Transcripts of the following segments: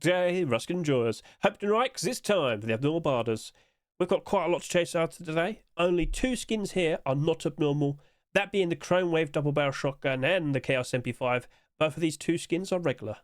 day, Ruskin enjoyers. Hope you're right, because it's time for the abnormal barders. We've got quite a lot to chase after today. Only 2 skins here are not abnormal, that being the Chrome Wave double barrel shotgun and the Chaos MP5. Both of these 2 skins are regular.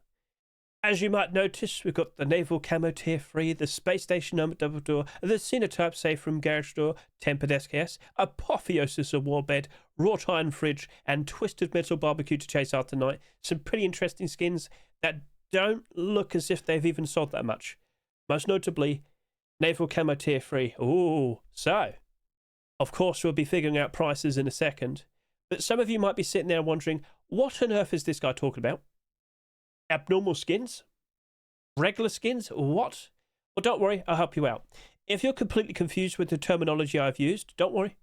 As you might notice, we've got the Naval Camo Tier 3, the Space Station Number Double Door, the Sinotype Safe from Garage Door, Tempered SKS, Apotheosis of War Bed, Wrought Iron Fridge, and Twisted Metal BBQ to chase after night. Some pretty interesting skins that don't look as if they've even sold that much. Most notably, Naval Camo Tier 3. Ooh, so, of course we'll be figuring out prices in a second, but some of you might be sitting there wondering, what on earth is this guy talking about? Abnormal skins? Regular skins? What? Well, don't worry, I'll help you out. If you're completely confused with the terminology I've used, don't worry.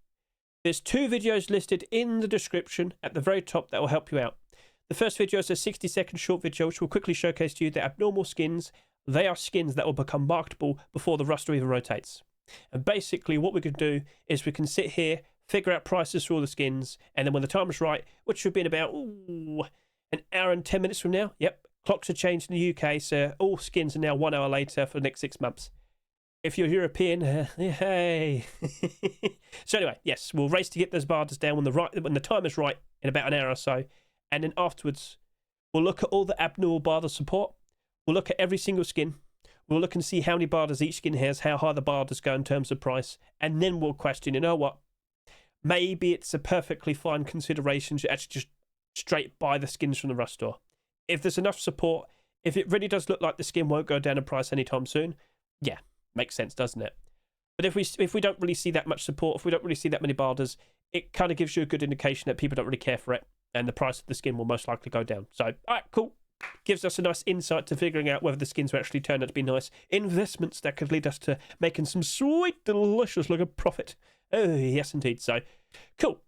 There's 2 videos listed in the description at the very top that will help you out. The first video is a 60-second short video which will quickly showcase to you that abnormal skins, they are skins that will become marketable before the roster even rotates. And basically what we can do is we can sit here, figure out prices for all the skins, and then when the time is right, which should be in about an hour and 10 minutes from now, yep, clocks are changed in the UK, so all skins are now 1 hour later for the next 6 months. If you're European, hey. So anyway, yes, we'll race to get those barders down when the time is right in about an hour or so, and then afterwards, we'll look at all the abnormal barder support. We'll look at every single skin. We'll look and see how many barders each skin has, how high the barders go in terms of price, and then we'll question, you know what? Maybe it's a perfectly fine consideration to actually just straight buy the skins from the Rust store. If there's enough support, if it really does look like the skin won't go down in price anytime soon, yeah, makes sense, doesn't it? But if we don't really see that much support, if we don't really see that many barders, it kind of gives you a good indication that people don't really care for it, and the price of the skin will most likely go down. So, all right, cool. Gives us a nice insight to figuring out whether the skins will actually turn out to be nice investments that could lead us to making some sweet, delicious looking profit. Oh, yes, indeed. So, cool.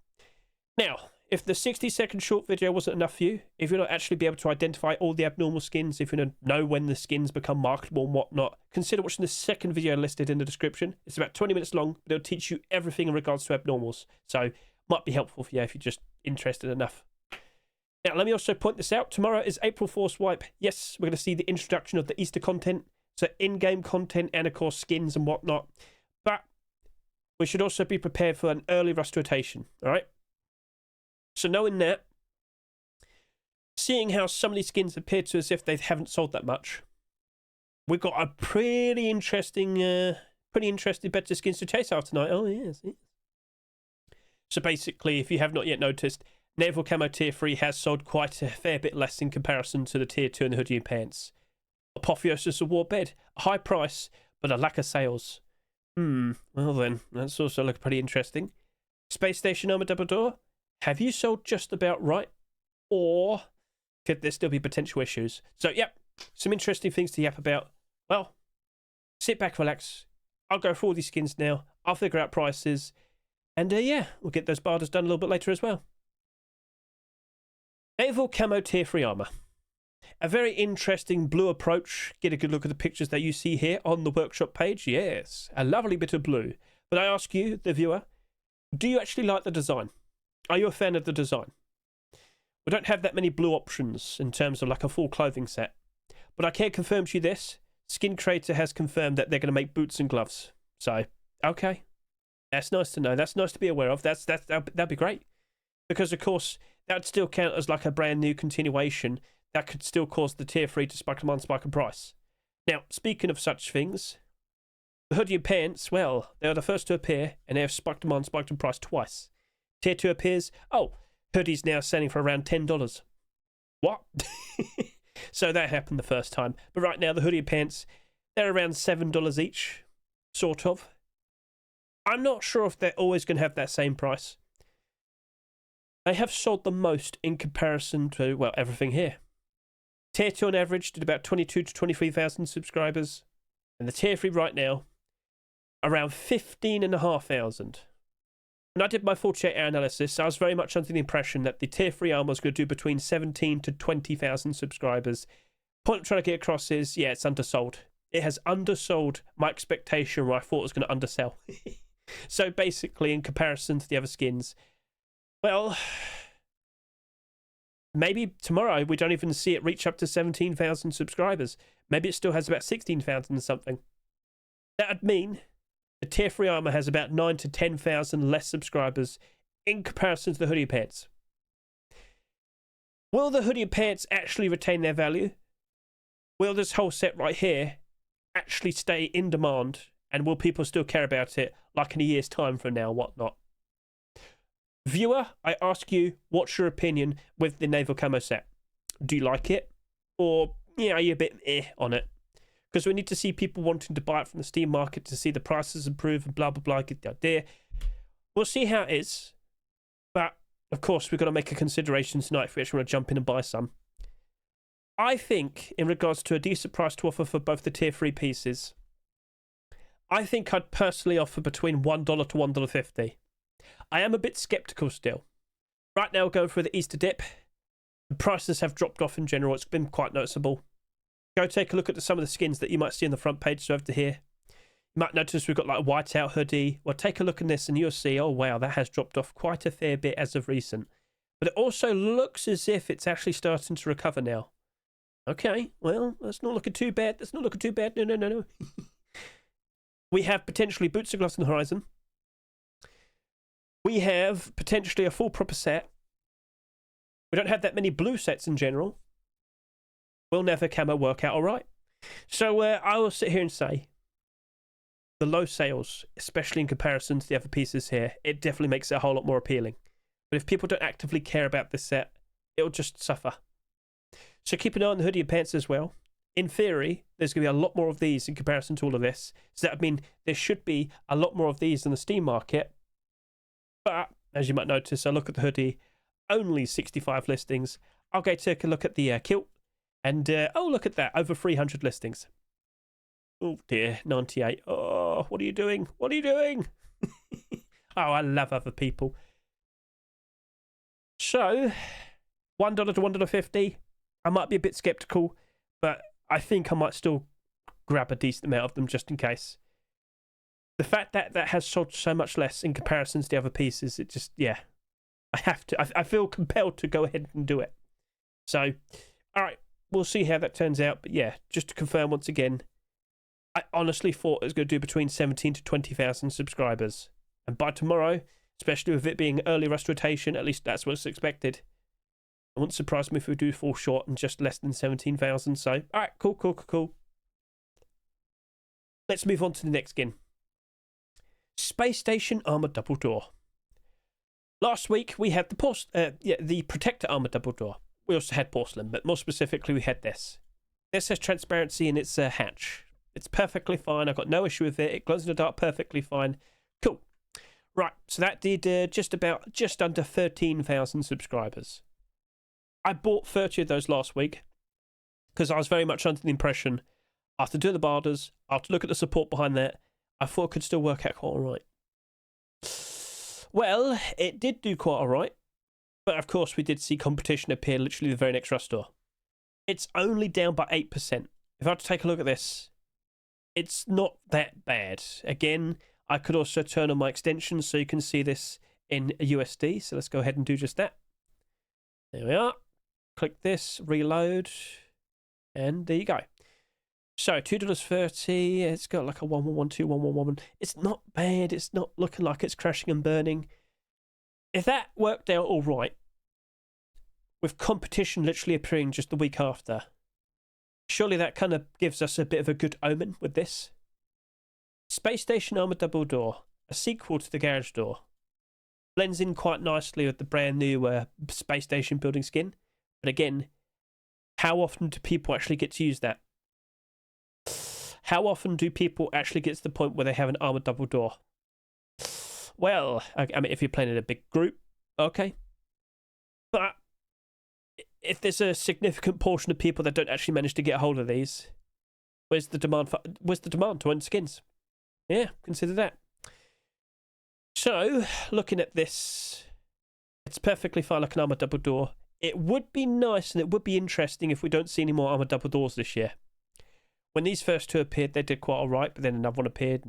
Now, if the 60-second short video wasn't enough for you, if you're not actually be able to identify all the abnormal skins, if you don't know when the skins become marketable and whatnot, consider watching the second video listed in the description. It's about 20 minutes long, but it'll teach you everything in regards to abnormals. So, might be helpful for you if you're just interested enough. Now, let me also point this out. Tomorrow is April Fool's Wipe. Yes, we're going to see the introduction of the Easter content. So, in-game content and, of course, skins and whatnot. But we should also be prepared for an early rust rotation. All right? So, knowing that, seeing how some of these skins appear to as if they haven't sold that much, we've got a pretty interesting bed of skins to chase out tonight. Oh, yes. So, basically, if you have not yet noticed, Naval Camo Tier 3 has sold quite a fair bit less in comparison to the Tier 2 and the Hoodie and Pants. Apotheosis of War Bed, a high price, but a lack of sales. Well then, that's also looking pretty interesting. Space Station Armor Double Door, have you sold just about right? Or could there still be potential issues? So, yep, some interesting things to yap about. Well, sit back, relax. I'll go through all these skins now. I'll figure out prices. And yeah, we'll get those barders done a little bit later as well. Naval Camo Tier 3 armor. A very interesting blue approach. Get a good look at the pictures that you see here on the workshop page. Yes, a lovely bit of blue. But I ask you, the viewer, do you actually like the design? Are you a fan of the design? We don't have that many blue options in terms of like a full clothing set. But I can confirm to you this. Skin Creator has confirmed that they're going to make boots and gloves. So, okay. That's nice to know. That's nice to be aware of. That'd be great. Because, of course, that would still count as like a brand new continuation that could still cause the Tier 3 to spike demand, spike in price. Now, speaking of such things, the Hoodie and Pants, well, they are the first to appear, and they have spiked demand, spiked in price twice. Tier 2 appears, oh, Hoodie's now selling for around $10. What? So that happened the first time. But right now, the Hoodie and Pants, they're around $7 each, sort of. I'm not sure if they're always going to have that same price. They have sold the most in comparison to, well, everything here. Tier 2 on average did about 22 to 23,000 subscribers. And the Tier 3 right now, around 15,500. When I did my 48-hour analysis, I was very much under the impression that the Tier 3 armor was going to do between 17 to 20,000 subscribers. Point I'm trying to get across is, yeah, it's undersold. It has undersold my expectation where I thought it was going to undersell. So basically, in comparison to the other skins, well, maybe tomorrow we don't even see it reach up to 17,000 subscribers. Maybe it still has about 16,000 and something. That would mean the tier 3 armor has about 9 to 10,000 less subscribers in comparison to the hoodie pants. Will the hoodie pants actually retain their value? Will this whole set right here actually stay in demand? And will people still care about it like in a year's time from now, whatnot? Viewer, I ask you, what's your opinion with the Naval Camo set? Do you like it? Or, yeah, are you a bit on it? Because we need to see people wanting to buy it from the Steam market to see the prices improve and blah, blah, blah, get the idea. We'll see how it is. But, of course, we've got to make a consideration tonight if we actually want to jump in and buy some. I think, in regards to a decent price to offer for both the tier 3 pieces, I think I'd personally offer between $1 to $1.50. I am a bit skeptical still. Right now, going through the Easter dip, the prices have dropped off in general. It's been quite noticeable. Go take a look at some of the skins that you might see on the front page, so over here. You might notice we've got like a whiteout hoodie. Well, take a look at this and you'll see, oh wow, that has dropped off quite a fair bit as of recent. But it also looks as if it's actually starting to recover now. Okay, well, that's not looking too bad. That's not looking too bad. No. We have potentially boots and gloves on the horizon. We have potentially a full proper set. We don't have that many blue sets in general. Will Naval Camo work out all right? So I will sit here and say the low sales, especially in comparison to the other pieces here, it definitely makes it a whole lot more appealing. But if people don't actively care about this set, it'll just suffer. So keep an eye on the hoodie and pants as well. In theory, there's going to be a lot more of these in comparison to all of this. So that would mean there should be a lot more of these in the Steam market. But, as you might notice, I look at the hoodie, only 65 listings. I'll go take a look at the kilt. And, oh, look at that, over 300 listings. Oh, dear, 98. Oh, what are you doing? What are you doing? Oh, I love other people. So, $1 to $1.50. I might be a bit skeptical, but I think I might still grab a decent amount of them just in case. The fact that that has sold so much less in comparison to the other pieces, it just, yeah. I have to. I feel compelled to go ahead and do it. So, all right. We'll see how that turns out. But yeah, just to confirm once again, I honestly thought it was going to do between 17 to 20,000 subscribers. And by tomorrow, especially with it being early rust rotation, at least that's what's expected. It wouldn't surprise me if we do fall short and just less than 17,000. So, all right, cool. Let's move on to the next skin. Space Station Armored Double Door. Last week, we had the Protector Armored Double Door. We also had porcelain, but more specifically, we had this. This has transparency in its hatch. It's perfectly fine. I've got no issue with it. It glows in the dark perfectly fine. Cool. Right, so that did just under 13,000 subscribers. I bought 30 of those last week because I was very much under the impression, after doing the barders, after looking at the support behind that, I thought it could still work out quite all right. Well, it did do quite all right. But of course, we did see competition appear literally the very next rust store. It's only down by 8%. If I had to take a look at this, it's not that bad. Again, I could also turn on my extensions so you can see this in USD. So let's go ahead and do just that. There we are. Click this, reload, and there you go. So $2.30. It's got like a 1112, 1111. It's not bad. It's not looking like it's crashing and burning. If that worked out all right, with competition literally appearing just the week after, surely that kind of gives us a bit of a good omen with this. Space Station Armored Double Door, a sequel to the Garage Door. Blends in quite nicely with the brand new Space Station building skin. But again, how often do people actually get to use that? How often do people actually get to the point where they have an armored double door? Well, I mean, if you're playing in a big group, okay. But if there's a significant portion of people that don't actually manage to get a hold of these, where's the demand to own skins? Yeah, consider that. So, looking at this, it's perfectly fine like an armored double door. It would be nice and it would be interesting if we don't see any more armored double doors this year. When these first two appeared, they did quite all right, but then another one appeared.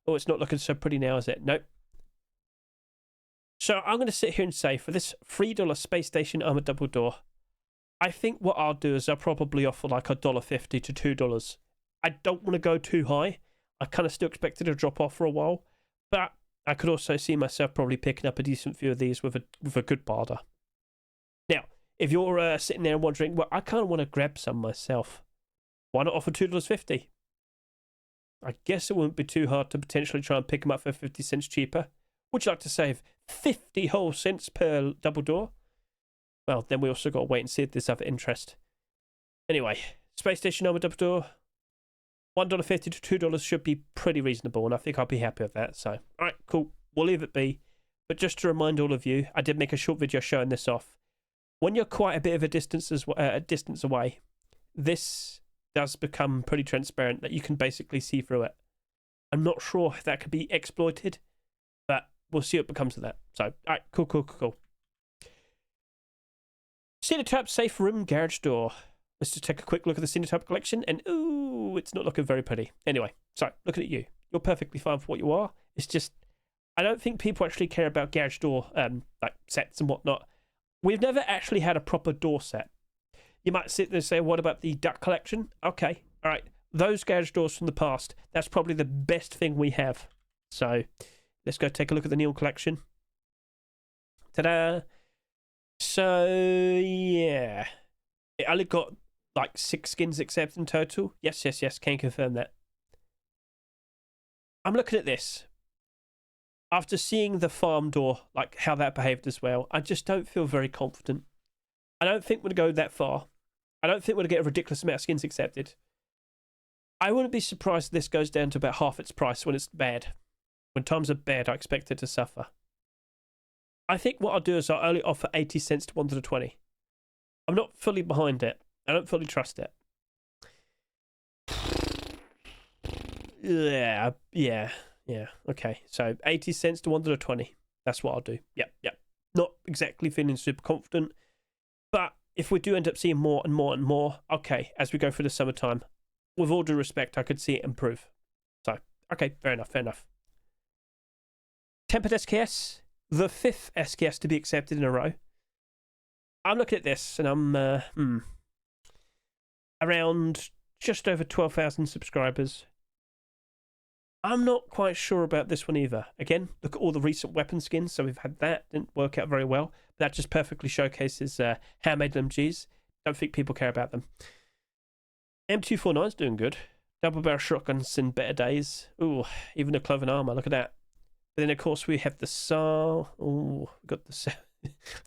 Oh, it's not looking so pretty now, is it? Nope. So I'm going to sit here and say for this $3 Space Station Armored Double Door, I think what I'll do is I'll probably offer like $1.50 to $2. I don't want to go too high. I kind of still expect it to drop off for a while, but I could also see myself probably picking up a decent few of these with a good barter. Now, if you're sitting there wondering, well, I kind of want to grab some myself, why not offer $2.50? I guess it wouldn't be too hard to potentially try and pick them up for 50 cents cheaper. Would you like to save 50 whole cents per double door? Well, then we also got to wait and see if there's other interest. Anyway, Space Station Armored Double Door, $1.50 to $2 should be pretty reasonable, and I think I'll be happy with that. So, alright, cool. We'll leave it be. But just to remind all of you, I did make a short video showing this off. When you're quite a bit of a distance away, this does become pretty transparent that you can basically see through it. I'm not sure if that could be exploited, but we'll see what becomes of that. So, alright, cool. Sinotype Safe Room Garage Door. Let's just take a quick look at the Sinotype collection, and ooh, it's not looking very pretty. Anyway, so looking at you. You're perfectly fine for what you are. It's just, I don't think people actually care about garage door like sets and whatnot. We've never actually had a proper door set. You might sit there and say, what about the duck collection? Okay, all right. Those garage doors from the past, that's probably the best thing we have. So let's go take a look at the Neil collection. Ta-da! So, yeah. It only got like 6 skins accepted in total. Yes, can confirm that. I'm looking at this. After seeing the farm door, like how that behaved as well, I just don't feel very confident. I don't think we're going to go that far. I don't think we're going to get a ridiculous amount of skins accepted. I wouldn't be surprised if this goes down to about half its price when it's bad. When times are bad, I expect it to suffer. I think what I'll do is I'll only offer 80 cents to $1.20. I'm not fully behind it. I don't fully trust it. Yeah. Okay, so 80 cents to $1.20. That's what I'll do. Yep. Not exactly feeling super confident, but if we do end up seeing more and more, okay, as we go through the summertime, with all due respect, I could see it improve. So, okay, fair enough. Tempered SKS, the 5th SKS to be accepted in a row. I'm looking at this, and I'm around just over 12,000 subscribers. I'm not quite sure about this one either. Again, look at all the recent weapon skins. So we've had that. Didn't work out very well. But that just perfectly showcases handmade MGs. Don't think people care about them. M249's doing good. Double barrel shotguns in better days. Ooh, even the cloven armor. Look at that. But then, of course, we have the SAR. Ooh, we've got the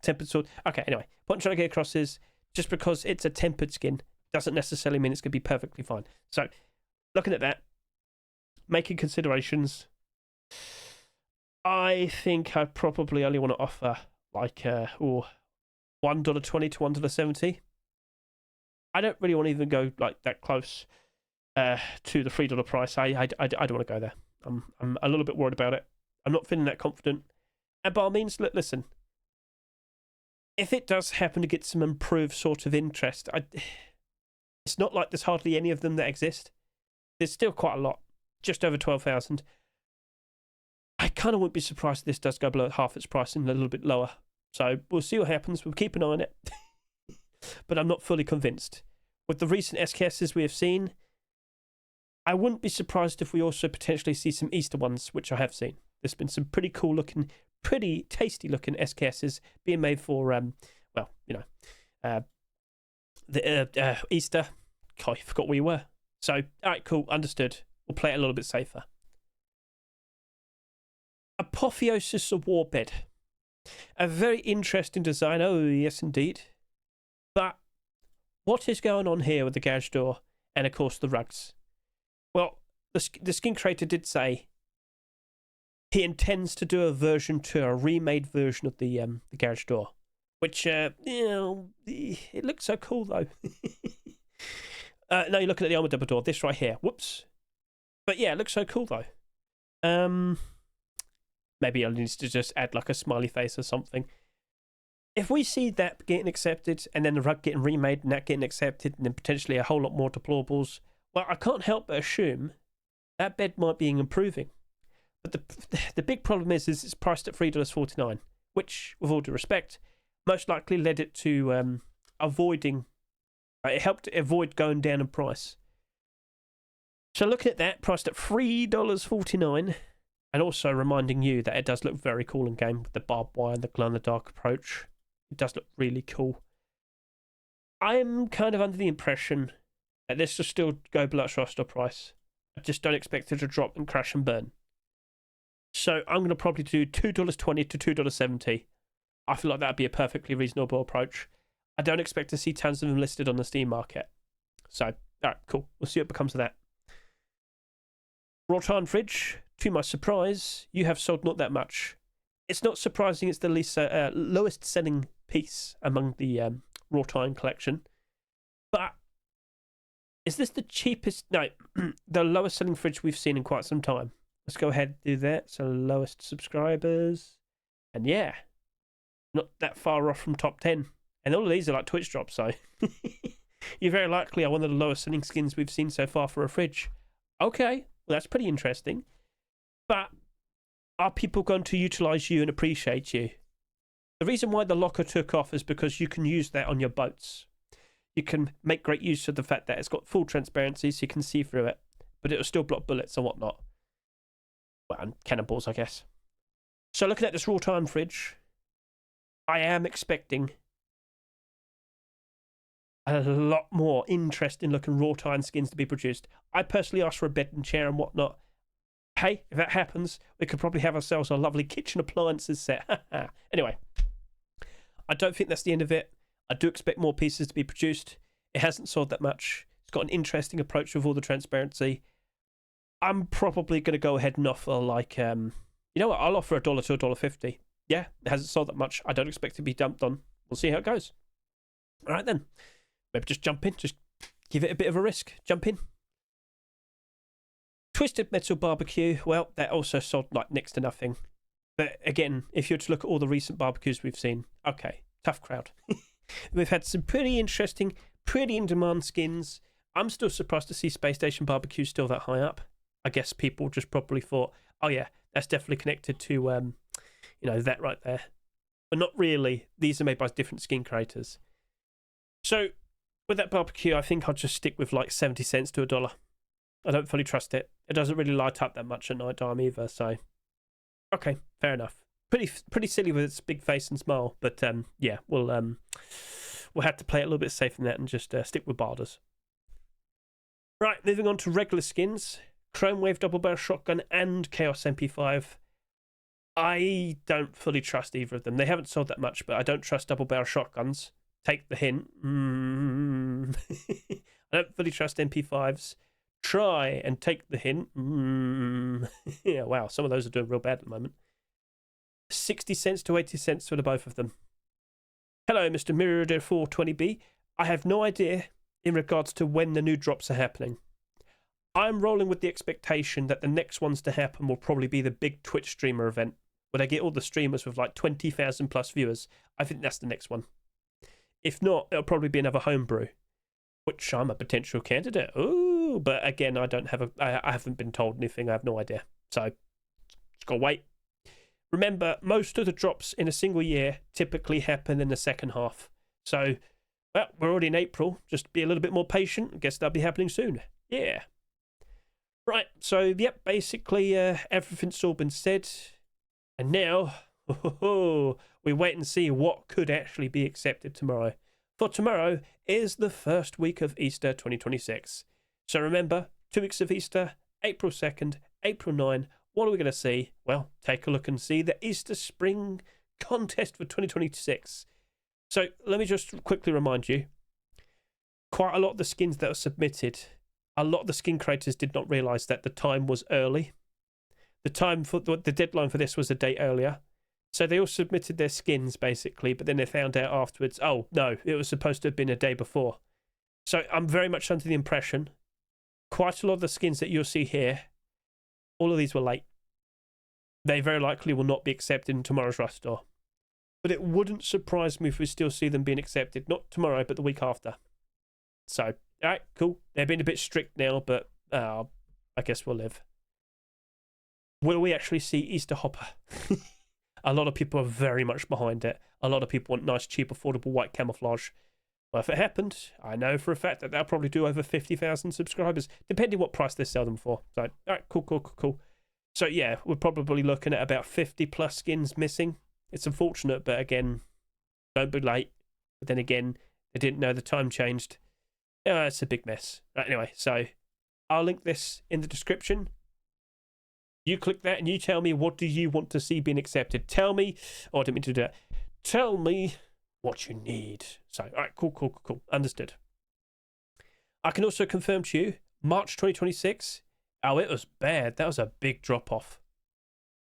tempered sword. Okay, anyway. What I'm trying to get across is just because it's a tempered skin doesn't necessarily mean it's going to be perfectly fine. So, looking at that, making considerations, I think I probably only want to offer like $1.20 to $1.70. I don't really want to even go like that close to the $3 price. I don't want to go there. I'm a little bit worried about it. I'm not feeling that confident. And by all means, listen, if it does happen to get some improved sort of interest, it's not like there's hardly any of them that exist. There's still quite a lot. Just over 12,000. I kind of wouldn't be surprised if this does go below half its price and a little bit lower. So we'll see what happens. We'll keep an eye on it. But I'm not fully convinced. With the recent SKSs we have seen, I wouldn't be surprised if we also potentially see some Easter ones, which I have seen. There's been some pretty cool looking, pretty tasty looking SKSs being made for, the Easter. God, I forgot where you were. So, alright, cool, understood. We'll play it a little bit safer. Apotheosis of War Bed. A very interesting design. Oh, yes, indeed. But what is going on here with the garage door and, of course, the rugs? Well, the skin creator did say he intends to do a remade version of the garage door, which, it looks so cool, though. No, you're looking at the armored double door. This right here. Whoops. But yeah, it looks so cool though. Maybe I need to just add like a smiley face or something. If we see that getting accepted and then the rug getting remade and that getting accepted and then potentially a whole lot more deplorables, well, I can't help but assume that bed might be improving. But the big problem is it's priced at $3.49, which, with all due respect, most likely led it to avoiding. It helped avoid going down in price. So looking at that, priced at $3.49, and also reminding you that it does look very cool in game with the barbed wire and the glow-in-the-dark approach. It does look really cool. I'm kind of under the impression that this will still go below its roster price. I just don't expect it to drop and crash and burn. So I'm going to probably do $2.20 to $2.70. I feel like that would be a perfectly reasonable approach. I don't expect to see tons of them listed on the Steam market. So, alright, cool. We'll see what becomes of that. Wrought iron fridge, to my surprise, you have sold not that much. It's not surprising it's the lowest selling piece among the wrought iron collection. But is this the cheapest? No, the lowest selling fridge we've seen in quite some time. Let's go ahead and do that. So lowest subscribers. And yeah, not that far off from top 10. And all of these are like Twitch drops, so you very likely are one of the lowest selling skins we've seen so far for a fridge. Okay, well, that's pretty interesting. But are people going to utilise you and appreciate you? The reason why the locker took off is because you can use that on your boats. You can make great use of the fact that it's got full transparency so you can see through it, but it'll still block bullets and whatnot. Well, and cannonballs, I guess. So looking at this wrought iron fridge, I am expecting a lot more interesting looking wrought iron skins to be produced. I personally asked for a bed and chair and whatnot. Hey, if that happens, we could probably have ourselves a lovely kitchen appliances set. Anyway, I don't think that's the end of it. I do expect more pieces to be produced. It hasn't sold that much. It's got an interesting approach with all the transparency. I'm probably going to go ahead and offer like, you know what, I'll offer $1 to $1.50. Yeah, it hasn't sold that much. I don't expect it to be dumped on. We'll see how it goes. All right then. Maybe just jump in. Just give it a bit of a risk. Jump in. Twisted Metal BBQ. Well, that also sold like next to nothing. But again, if you were to look at all the recent barbecues we've seen, okay, tough crowd. We've had some pretty interesting, pretty in-demand skins. I'm still surprised to see Space Station BBQ still that high up. I guess people just probably thought, oh yeah, that's definitely connected to, you know, that right there. But not really. These are made by different skin creators. So with that barbecue, I think I'll just stick with like 70 cents to $1. I don't fully trust it. It doesn't really light up that much at night time either, so okay, fair enough. Pretty silly with its big face and smile, but yeah, we'll have to play it a little bit safe in that and just stick with barders. Right, moving on to regular skins. Chrome Wave Double Barrel Shotgun and Chaos MP5. I don't fully trust either of them. They haven't sold that much, but I don't trust double barrel shotguns. Take the hint. I don't fully trust MP5s. Try and take the hint. Yeah, wow, some of those are doing real bad at the moment. 60 cents to 80 cents for the both of them. Hello, Mr. Mirror 420B. I have no idea in regards to when the new drops are happening. I'm rolling with the expectation that the next ones to happen will probably be the big Twitch streamer event, where they get all the streamers with like 20,000 plus viewers. I think that's the next one. If not, it'll probably be another homebrew, which I'm a potential candidate. Ooh, but again, I haven't been told anything. I have no idea. So, just gotta wait. Remember, most of the drops in a single year typically happen in the second half. So, well, we're already in April. Just be a little bit more patient. I guess that'll be happening soon. Yeah. Right, so, yep, basically everything's all been said. And now, we wait and see what could actually be accepted tomorrow. For tomorrow is the first week of Easter 2026. So remember, 2 weeks of Easter, April 2nd, April 9. What are we going to see? Well, take a look and see the Easter Spring Contest for 2026. So let me just quickly remind you, quite a lot of the skins that are submitted, a lot of the skin creators did not realise that the time was early. The time for the deadline for this was a day earlier. So they all submitted their skins, basically, but then they found out afterwards, oh, no, it was supposed to have been a day before. So I'm very much under the impression, quite a lot of the skins that you'll see here, all of these were late. They very likely will not be accepted in tomorrow's roster. But it wouldn't surprise me if we still see them being accepted, not tomorrow, but the week after. So, all right, cool. They're being a bit strict now, but I guess we'll live. Will we actually see Easter Hopper? A lot of people are very much behind it. A lot of people want nice, cheap, affordable white camouflage. Well, if it happened, I know for a fact that they'll probably do over 50,000 subscribers, depending what price they sell them for. So, all right, cool. So, yeah, we're probably looking at about 50 plus skins missing. It's unfortunate, but again, don't be late. But then again, they didn't know the time changed. Yeah, it's a big mess. Right, anyway, so I'll link this in the description. You click that and you tell me, what do you want to see being accepted? Tell me, oh, I didn't mean to do that. Tell me what you need. So, all right, cool. Understood. I can also confirm to you, March 2026, oh, it was bad. That was a big drop off.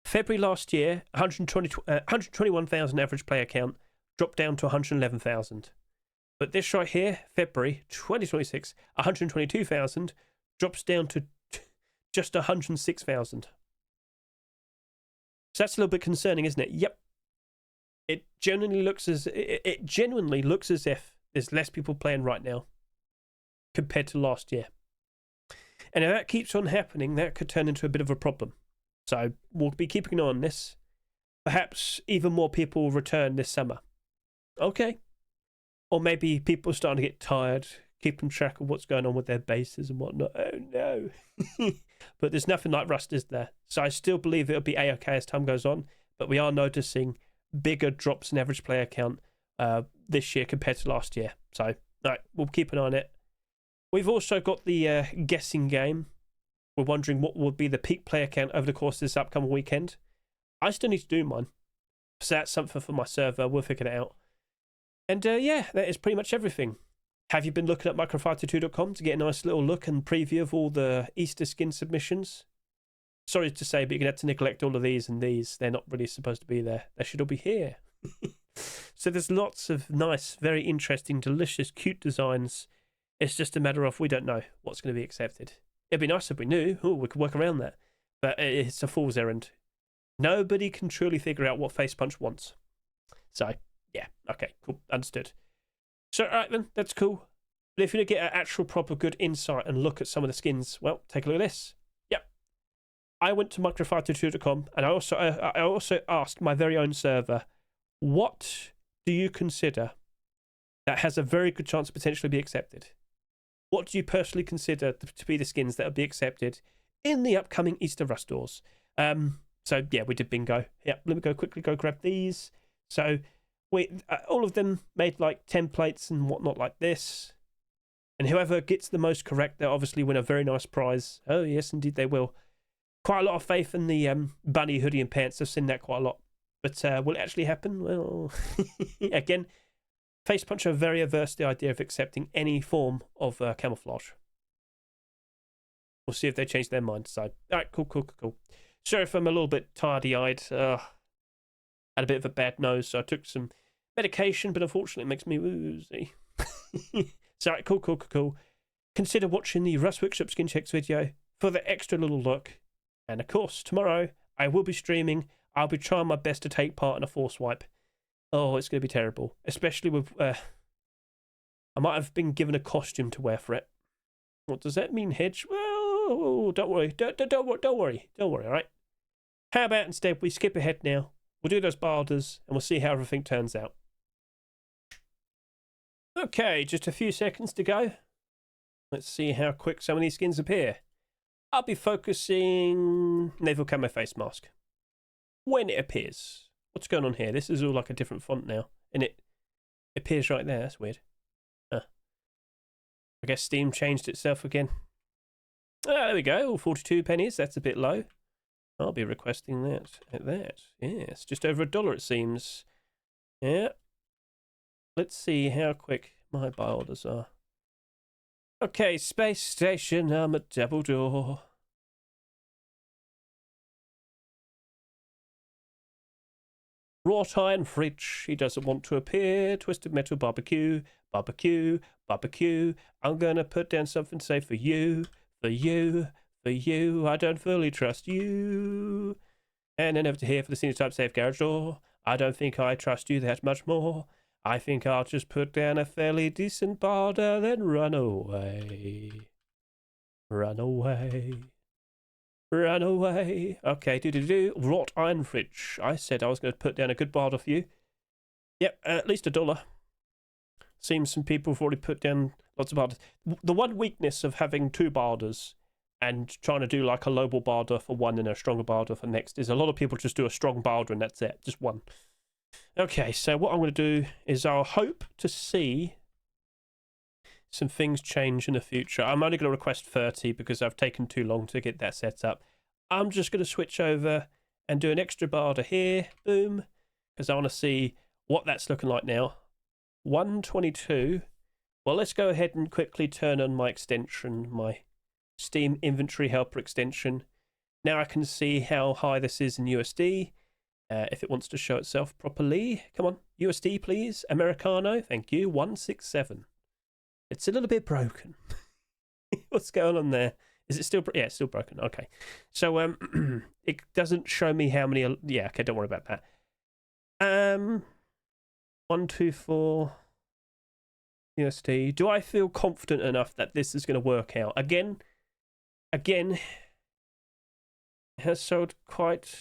February last year, 121,000 average player count, dropped down to 111,000. But this right here, February 2026, 122,000, drops down to just 106,000. So that's a little bit concerning, isn't it? Yep. It genuinely looks as if there's less people playing right now compared to last year. And if that keeps on happening, that could turn into a bit of a problem. So we'll be keeping an eye on this. Perhaps even more people will return this summer. Okay. Or maybe people are starting to get tired, keeping track of what's going on with their bases and whatnot. Oh no. But there's nothing like Rust, is there? So I still believe it'll be A-okay as time goes on, but we are noticing bigger drops in average player count this year compared to last year. So right, we'll keep an eye on it. We've also got the guessing game. We're wondering what will be the peak player count over the course of this upcoming weekend. I still need to do mine. So that's something for my server. We'll figure it out. And yeah, that is pretty much everything. Have you been looking at microfighter2.com to get a nice little look and preview of all the Easter skin submissions? Sorry to say, but you're going to have to neglect all of these and these. They're not really supposed to be there. They should all be here. So there's lots of nice, very interesting, delicious, cute designs. It's just a matter of we don't know what's going to be accepted. It'd be nice if we knew. Oh, we could work around that. But it's a fool's errand. Nobody can truly figure out what Face Punch wants. So, yeah, okay, cool, understood. So, all right then, that's cool. But if you want to get an actual proper good insight and look at some of the skins, well, take a look at this. Yep. I went to microfighter2.com and I also asked my very own server, what do you consider that has a very good chance to potentially be accepted? What do you personally consider to be the skins that will be accepted in the upcoming Easter Rust doors? So, yeah, we did bingo. Yep, let me quickly grab these. So, all of them made like templates and whatnot like this. And whoever gets the most correct, they'll obviously win a very nice prize. Oh, yes, indeed they will. Quite a lot of faith in the bunny hoodie and pants. I've seen that quite a lot. But will it actually happen? Well, again, Face Punch are very averse to the idea of accepting any form of camouflage. We'll see if they change their mind. So, all right, cool. Sorry if I'm a little bit tardy-eyed. Had a bit of a bad nose, so I took some medication, but unfortunately it makes me woozy. So, all right, cool. Consider watching the Rust Workshop Skin Checks video for the extra little look. And of course, tomorrow I will be streaming. I'll be trying my best to take part in a force wipe. Oh, it's going to be terrible. Especially with... I might have been given a costume to wear for it. What does that mean, Hedge? Well, don't worry. Don't worry, all right? How about instead we skip ahead now? We'll do those barders and we'll see how everything turns out. Okay, just a few seconds to go. Let's see how quick some of these skins appear. I'll be focusing Naval Camo face mask. When it appears. What's going on here? This is all like a different font now. And it appears right there. That's weird. I guess Steam changed itself again. There we go. 42 pennies. That's a bit low. I'll be requesting that at that. Yes, just over $1 it seems. Yeah. Let's see how quick my buy orders are. Okay, space station, I'm at double door. Wrought iron fridge, he doesn't want to appear. Twisted metal barbecue. I'm gonna put down something to say for you. I don't fully trust you. And then over to here for the Sinotype safe garage door. I don't think I trust you that much more. I think I'll just put down a fairly decent barter, then run away. Run away. Okay, Wrought iron fridge. I said I was going to put down a good barter for you. Yep, at least $1. Seems some people have already put down lots of barders. The one weakness of having two barders and trying to do like a lowball barder for one and a stronger barder for next is a lot of people just do a strong barder and that's it, just one. Okay, so what I'm going to do is I'll hope to see some things change in the future. I'm only going to request 30 because I've taken too long to get that set up. I'm just going to switch over and do an extra barder here, boom, because I want to see what that's looking like now. 122. Well, let's go ahead and quickly turn on my extension, my Steam Inventory Helper extension. Now I can see how high this is in USD, if it wants to show itself properly. Come on, USD please, Americano, thank you, 167. It's a little bit broken. What's going on there? Is it still, yeah, it's still broken, okay. So, it doesn't show me how many, yeah, okay, don't worry about that. 124 USD. Do I feel confident enough that this is going to work out? Again, it has sold quite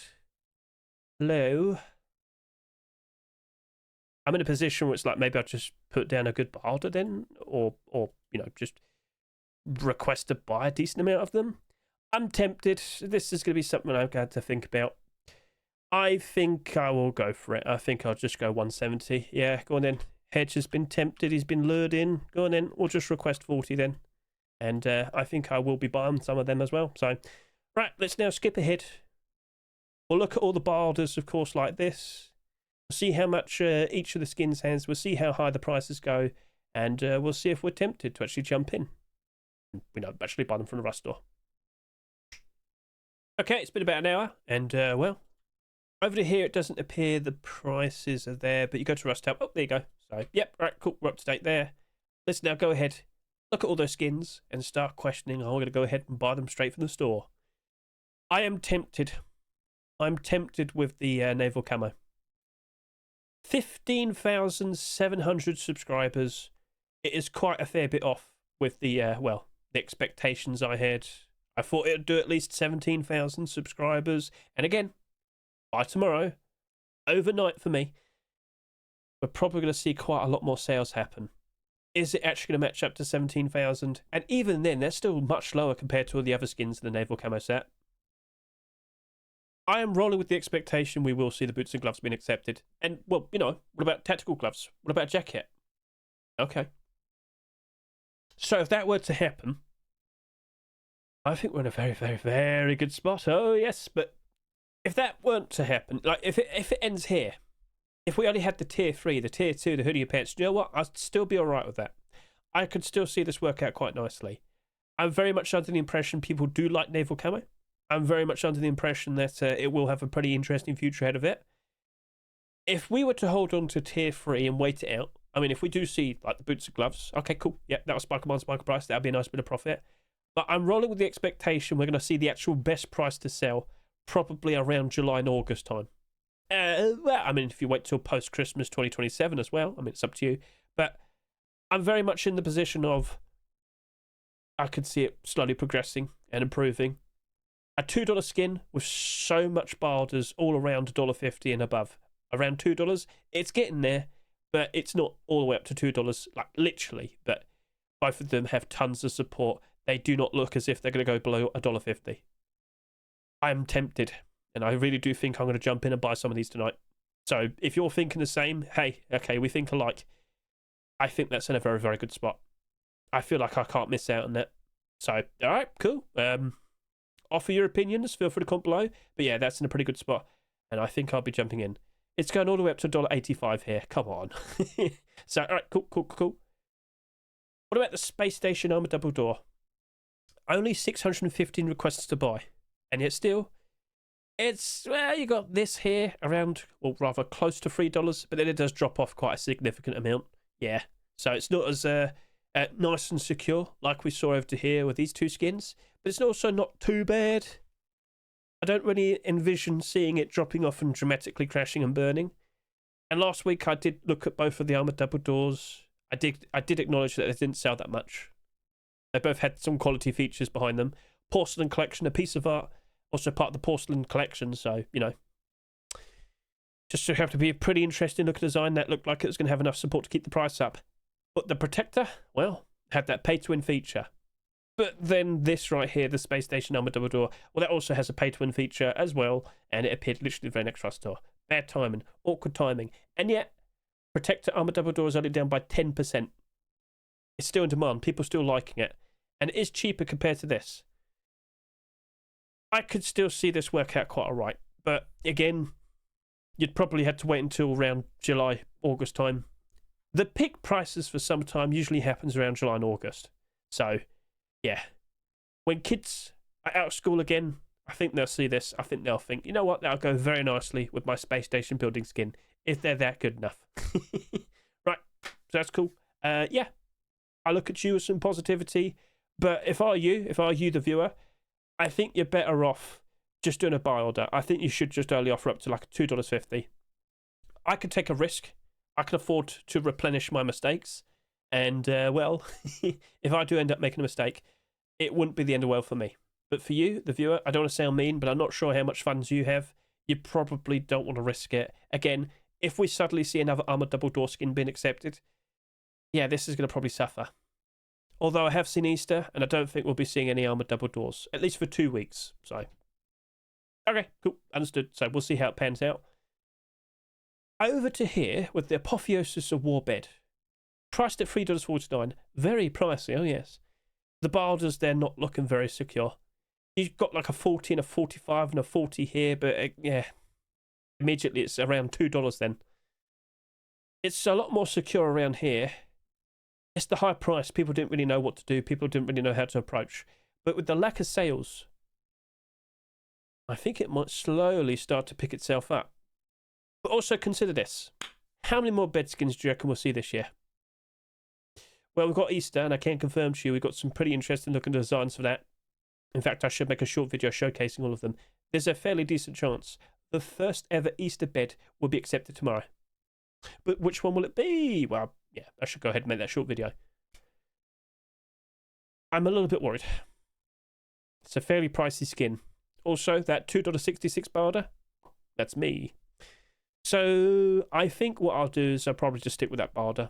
low. I'm in a position where it's like maybe I'll just put down a good barter then, or you know, just request to buy a decent amount of them. I'm tempted. This is going to be something I've got to think about. I think I will go for it. I think I'll just go 170. Yeah, go on then. Hedge has been tempted. He's been lured in. Go on then. We'll just request 40 then. And I think I will be buying some of them as well. So, right, let's now skip ahead. We'll look at all the barders, of course, like this. We'll see how much each of the skins has. We'll see how high the prices go. And we'll see if we're tempted to actually jump in. You know, actually buy them from the Rust store. Okay, it's been about an hour. And, well, over here it doesn't appear the prices are there. But you go to Rust tab. Oh, there you go. So, yep, right, cool. We're up to date there. Let's now go ahead, look at all those skins, and start questioning, oh, we're going to go ahead and buy them straight from the store. I am tempted. I'm tempted with the Naval Camo. 15,700 subscribers. It is quite a fair bit off with the, well, the expectations I had. I thought it would do at least 17,000 subscribers. And again, by tomorrow, overnight for me, we're probably going to see quite a lot more sales happen. Is it actually going to match up to 17,000? And even then, they're still much lower compared to all the other skins in the Naval Camo set. I am rolling with the expectation we will see the boots and gloves being accepted. And, well, you know, what about tactical gloves? What about a jacket? Okay. So if that were to happen, I think we're in a very, very, very good spot. Oh, yes, but if that weren't to happen, like if it ends here, if we only had the tier 3, the tier 2, the hoodie pants, you know what? I'd still be all right with that. I could still see this work out quite nicely. I'm very much under the impression people do like Naval Camo. I'm very much under the impression that it will have a pretty interesting future ahead of it. If we were to hold on to tier 3 and wait it out, I mean, if we do see like the boots and gloves, okay, cool. Yeah, that was Spike Command, Spike Price. That'd be a nice bit of profit. But I'm rolling with the expectation we're going to see the actual best price to sell probably around July and August time. Well, I mean, if you wait till post-Christmas 2027 as well, I mean, it's up to you. But I'm very much in the position of I could see it slowly progressing and improving. A $2 skin with so much barders all around $1.50 and above. Around $2, it's getting there, but it's not all the way up to $2, like literally. But both of them have tons of support. They do not look as if they're going to go below $1.50. I'm tempted. And I really do think I'm going to jump in and buy some of these tonight. So if you're thinking the same, hey, okay, we think alike. I think that's in a very, very good spot. I feel like I can't miss out on that. So, all right, cool. Offer your opinions. Feel free to comment below. But yeah, that's in a pretty good spot. And I think I'll be jumping in. It's going all the way up to $1.85 here. Come on. So, all right, cool. What about the Space Station Armored Double Door? Only 615 requests to buy. And yet still, it's, well, you got this here around, well, rather close to $3, but then it does drop off quite a significant amount. Yeah, so it's not as nice and secure like we saw over here with these two skins, but it's also not too bad. I don't really envision seeing it dropping off and dramatically crashing and burning. And last week I did look at both of the Armored Double Doors. I did acknowledge that they didn't sell that much. They both had some quality features behind them. Porcelain collection, a piece of art. Also part of the porcelain collection, so, you know. Just to have to be a pretty interesting looking design that looked like it was going to have enough support to keep the price up. But the Protector, well, had that pay-to-win feature. But then this right here, the Space Station Armored Double Door, well, that also has a pay-to-win feature as well, and it appeared literally the very next trust store. Bad timing, awkward timing. And yet, Protector Armored Double Door is only down by 10%. It's still in demand. People are still liking it. And it is cheaper compared to this. I could still see this work out quite all right. But again, you'd probably have to wait until around July, August time. The peak prices for summertime usually happens around July and August. So, yeah. When kids are out of school again, I think they'll see this. I think they'll think, you know what, that'll go very nicely with my space station building skin, if they're that good enough. Right, so that's cool. Yeah, I look at you with some positivity, but if I were you, the viewer, I think you're better off just doing a buy order. I think you should just only offer up to like $2.50. I could take a risk. I can afford to replenish my mistakes. And, well, if I do end up making a mistake, it wouldn't be the end of the world for me. But for you, the viewer, I don't want to sound mean, but I'm not sure how much funds you have. You probably don't want to risk it. Again, if we suddenly see another Armored Double Door skin being accepted, yeah, this is going to probably suffer. Although I have seen Easter, and I don't think we'll be seeing any Armored Double Doors, at least for 2 weeks. So, okay, cool, understood. So we'll see how it pans out. Over to here with the Apotheosis of War Bed. Priced at $3.49. Very pricey, oh yes. The barders, they're not looking very secure. You've got like a 40 and a 45 and a 40 here, but yeah, immediately it's around $2 then. It's a lot more secure around here. It's the high price. People didn't really know what to do. People didn't really know how to approach. But with the lack of sales, I think it might slowly start to pick itself up. But also consider this. How many more bed skins do you reckon we'll see this year? Well, we've got Easter, and I can confirm to you we've got some pretty interesting looking designs for that. In fact, I should make a short video showcasing all of them. There's a fairly decent chance the first ever Easter bed will be accepted tomorrow. But which one will it be? Well, yeah, I should go ahead and make that short video. I'm a little bit worried. It's a fairly pricey skin. Also, that $2.66 barter, that's me. So I think what I'll do is I'll probably just stick with that barter.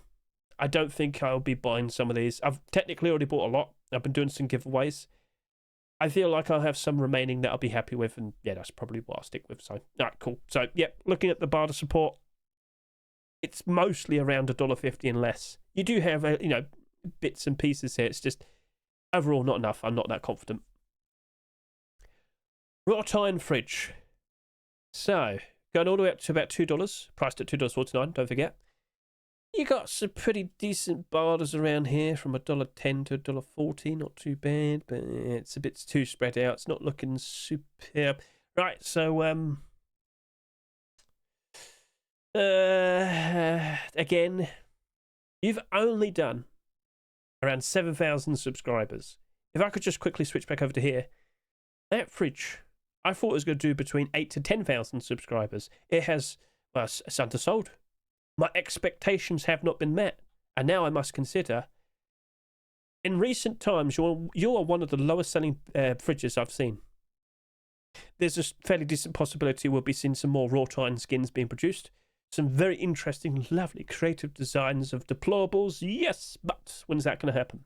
I don't think I'll be buying some of these. I've technically already bought a lot. I've been doing some giveaways. I feel like I'll have some remaining that I'll be happy with, and yeah, that's probably what I'll stick with. So, all right, cool. So, yeah, looking at the barter support, it's mostly around $1.50 and less. You do have, you know, bits and pieces here. It's just overall not enough. I'm not that confident. Wrought iron fridge. So, going all the way up to about $2, priced at $2.49, don't forget. You got some pretty decent barters around here from $1.10 to $1.40. Not too bad, but it's a bit too spread out. It's not looking superb. Right, so again, you've only done around 7,000 subscribers. If I could just quickly switch back over to here, that fridge, I thought it was going to do between 8,000 to 10,000 subscribers. It has, well, it's undersold. My expectations have not been met, and now I must consider. In recent times, you are one of the lowest selling fridges I've seen. There's a fairly decent possibility we'll be seeing some more wrought iron skins being produced. Some very interesting, lovely, creative designs of deplorables. Yes, but when's that going to happen?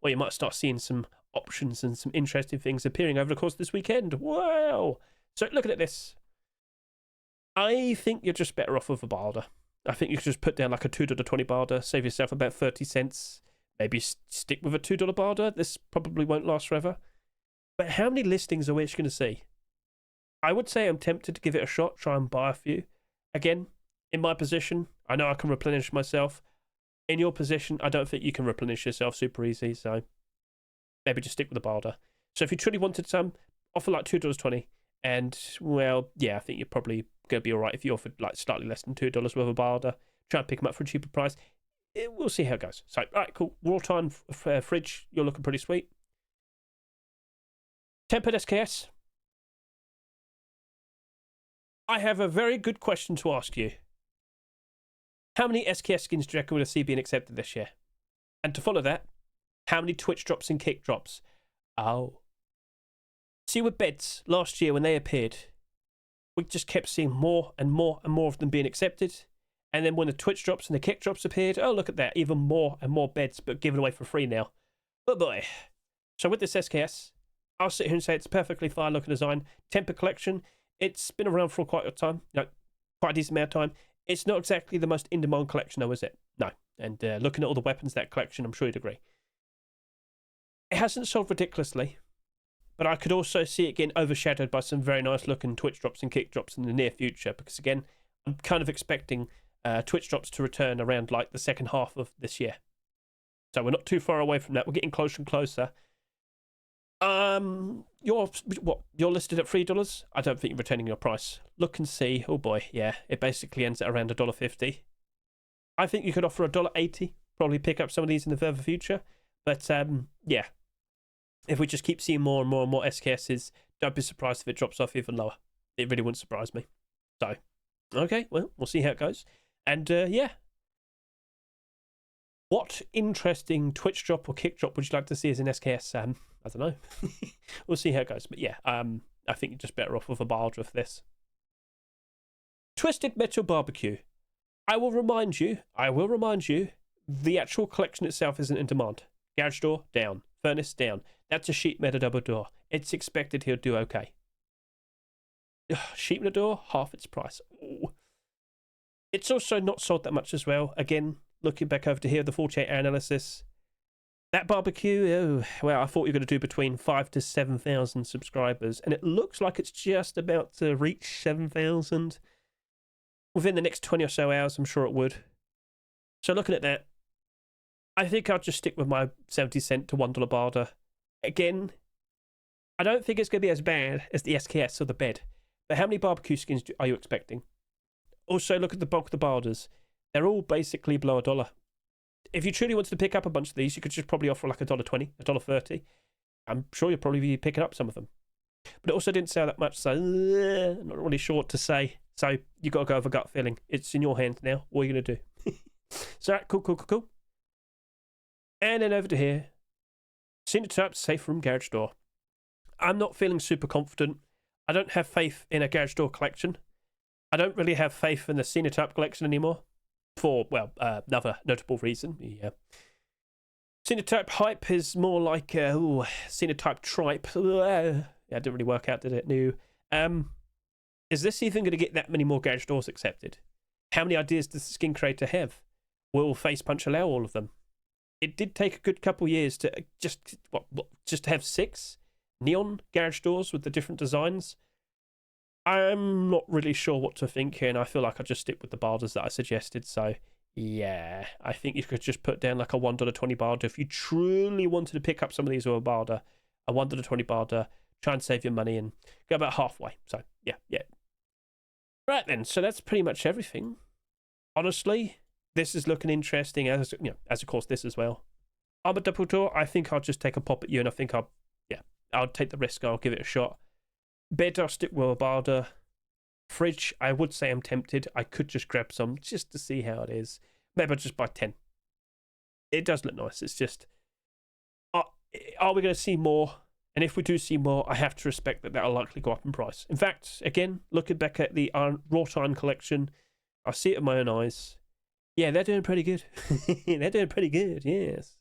Well, you might start seeing some options and some interesting things appearing over the course of this weekend. Wow! So looking at this, I think you're just better off with a barter. I think you could just put down like a $2.20 barter, save yourself about 30 cents. Maybe stick with a $2 barter. This probably won't last forever. But how many listings are we actually going to see? I would say I'm tempted to give it a shot, try and buy a few. Again, in my position, I know I can replenish myself. In your position, I don't think you can replenish yourself super easy, so maybe just stick with the barter. So if you truly wanted some, offer like $2.20. And, well, yeah, I think you're probably going to be all right if you offered like slightly less than $2 worth of barter. Try and pick them up for a cheaper price. We'll see how it goes. So, all right, cool. Wrought iron fridge, you're looking pretty sweet. Tempered SKS. I have a very good question to ask you. How many SKS skins do you reckon we'll see being accepted this year? And to follow that, how many Twitch drops and kick drops? Oh. See, with beds last year when they appeared, we just kept seeing more and more and more of them being accepted. And then when the Twitch drops and the kick drops appeared, oh, look at that, even more and more beds, but given away for free now. Oh boy. So with this SKS, I'll sit here and say it's a perfectly fine looking design. Temper collection, it's been around for quite a time, quite a decent amount of time. It's not exactly the most in-demand collection though, is it? No. And looking at all the weapons that collection, I'm sure you'd agree. It hasn't sold ridiculously, but I could also see it getting overshadowed by some very nice looking Twitch drops and kick drops in the near future, because again, I'm kind of expecting Twitch drops to return around like the second half of this year. So we're not too far away from that. We're getting closer and closer. You're listed at $3. I don't think you're retaining your price. Look and see. Oh boy, yeah, it basically ends at around $1.50. I think you could offer $1.80. Probably pick up some of these in the further future. But yeah, if we just keep seeing more and more and more SKSs, don't be surprised if it drops off even lower. It really wouldn't surprise me. So, okay, well, we'll see how it goes. And yeah. What interesting Twitch drop or kick drop would you like to see as an SKS? I don't know. We'll see how it goes. But yeah, I think you're just better off with a Bardra for this. Twisted Metal BBQ. I will remind you, the actual collection itself isn't in demand. Garage door, down. Furnace, down. That's a sheet metal double door. It's expected he'll do okay. Sheet metal door, half its price. Ooh. It's also not sold that much as well. Again, looking back over to here, the 48-hour analysis. That barbecue, oh, well, I thought you were going to do between 5,000 to 7,000 subscribers, and it looks like it's just about to reach 7,000. Within the next 20 or so hours, I'm sure it would. So looking at that, I think I'll just stick with my 70-cent to $1 barter. Again, I don't think it's going to be as bad as the SKS or the bed. But how many barbecue skins are you expecting? Also, look at the bulk of the barders. They're all basically below $1. If you truly wanted to pick up a bunch of these, you could just probably offer like $1.20, $1.30. I'm sure you'll probably be picking up some of them. But it also didn't sell that much, so I'm not really sure what to say. So you got to go with a gut feeling. It's in your hands now. What are you going to do? So, cool. And then over to here. Sinotype safe room garage door. I'm not feeling super confident. I don't have faith in a garage door collection. I don't really have faith in the Sinotype collection anymore. For, well, another notable reason. Yeah. Sinotype hype is more like, Sinotype tripe. Yeah, it didn't really work out, did it? No. Is this even going to get that many more garage doors accepted? How many ideas does the skin creator have? Will Face Punch allow all of them? It did take a good couple years to just have 6 neon garage doors with the different designs. I'm not really sure what to think here, and I feel like I just stick with the barders that I suggested. So, yeah, I think you could just put down like a $1.20 barder. If you truly wanted to pick up some of these with a barder, a $1.20 barder, try and save your money and go about halfway. So, yeah. Right then, so that's pretty much everything. Honestly, this is looking interesting, as of course this as well. Armor double door, I think I'll just take a pop at you, and I think I'll take the risk. I'll give it a shot. Bed, I'll stick with a barder. Fridge, I would say I'm tempted. I could just grab some just to see how it is. Maybe I'll just buy 10. It does look nice. It's just, are we going to see more? And if we do see more, I have to respect that that'll likely go up in price. In fact, again, looking back at the Wrought Iron collection, I see it with my own eyes. Yeah, they're doing pretty good. They're doing pretty good. Yes.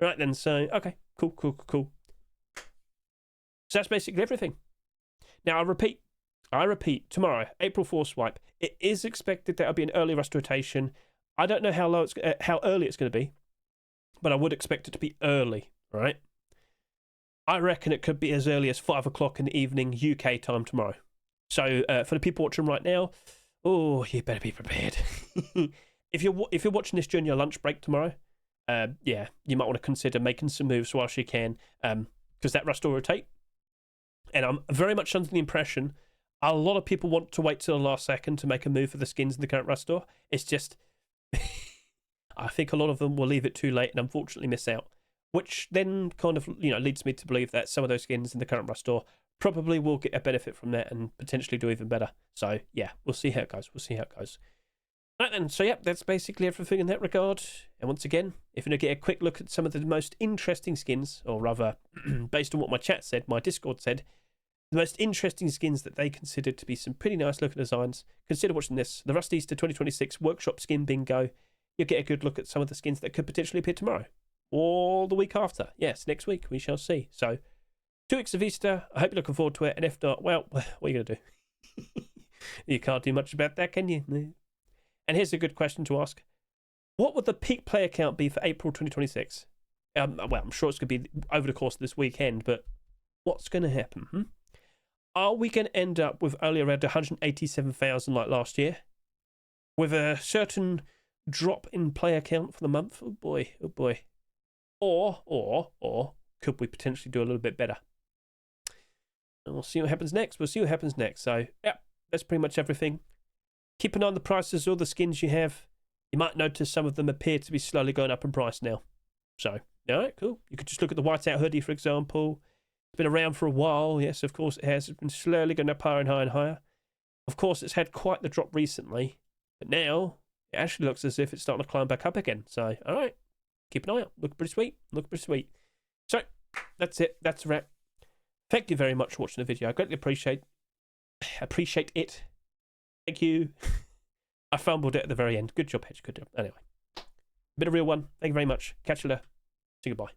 Right then, so, okay, cool. So that's basically everything. Now, I repeat, tomorrow, April 4th swipe, it is expected that it'll be an early rust rotation. I don't know how early it's going to be, but I would expect it to be early, right? I reckon it could be as early as 5 o'clock in the evening UK time tomorrow. So for the people watching right now, oh, you better be prepared. If you're watching this during your lunch break tomorrow, yeah, you might want to consider making some moves whilst you can, because that rust will rotate. And I'm very much under the impression a lot of people want to wait till the last second to make a move for the skins in the current rust store. It's just, I think a lot of them will leave it too late and unfortunately miss out. Which then kind of, leads me to believe that some of those skins in the current rust store probably will get a benefit from that and potentially do even better. So, yeah, we'll see how it goes. Right then, so yep, that's basically everything in that regard. And once again, if you want to get a quick look at some of the most interesting skins, or rather, based on what my chat said, my Discord said, the most interesting skins that they considered to be some pretty nice looking designs, consider watching this. The Rust Easter 2026 Workshop Skin Bingo. You'll get a good look at some of the skins that could potentially appear tomorrow. Or the week after. Yes, next week, we shall see. So, 2 weeks of Easter. I hope you're looking forward to it. And if not, well, what are you going to do? You can't do much about that, can you? No. And here's a good question to ask. What would the peak player count be for April 2026? Well, I'm sure it's going to be over the course of this weekend, but what's going to happen? Are we going to end up with only around 187,000 like last year? With a certain drop in player count for the month? Oh boy, oh boy. Or could we potentially do a little bit better? And we'll see what happens next. So, yeah, that's pretty much everything. Keep an eye on the prices of all the skins you have. You might notice some of them appear to be slowly going up in price now. So, all right, cool. You could just look at the whiteout hoodie, for example. It's been around for a while. Yes, of course it has. It's been slowly going up higher and higher and higher. Of course, it's had quite the drop recently. But now, it actually looks as if it's starting to climb back up again. So, all right. Keep an eye out. Look pretty sweet. So, that's it. That's a wrap. Thank you very much for watching the video. I greatly appreciate it. Thank you. I fumbled it at the very end. Good job, Hedge. Good job. Anyway, been a real one. Thank you very much. Catch you later. Say goodbye.